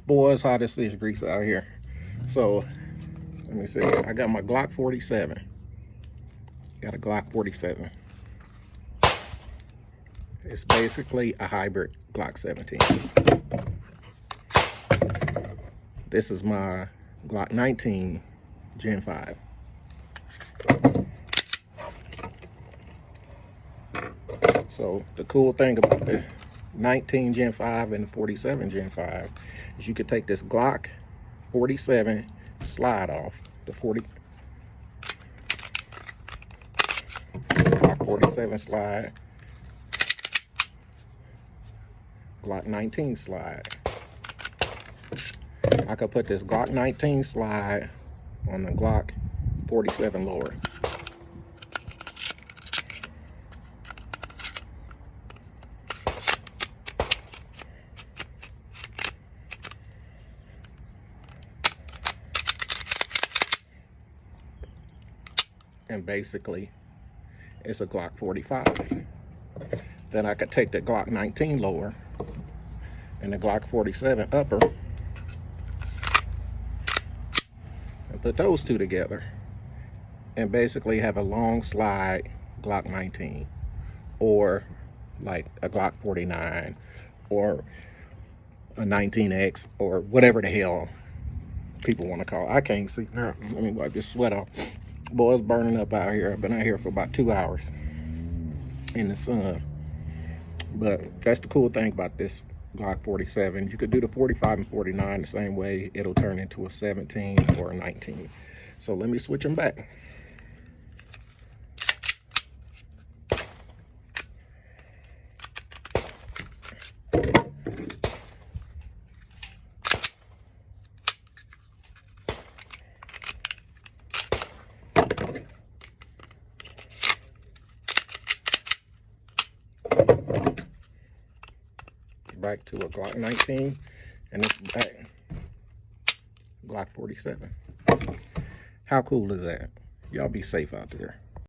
Boy, it's hot as fish grease out here. So let me see. I got my Glock 47. Got a Glock 47. It's basically a hybrid Glock 17. This is my Glock 19 Gen 5. So the cool thing about the 19 Gen 5 and 47 Gen 5 is you could take this Glock 47 slide off the Glock 47 slide, Glock 19 slide. I could put this Glock 19 slide on the Glock 47 lower. And basically, it's a Glock 45. Then I could take the Glock 19 lower and the Glock 47 upper and put those two together and basically have a long slide Glock 19, or like a Glock 49 or a 19X or whatever the hell people want to call it. I can't see now. Let me wipe this sweat off. Boy, it's burning up out here. I've been out here for about 2 hours in the sun. But that's the cool thing about this Glock 47. You could do the 45 and 49 the same way. It'll turn into a 17 or a 19. So let me switch them back. Back to a Glock 19, and it's back Glock 47. How cool is that? Y'all be safe out there.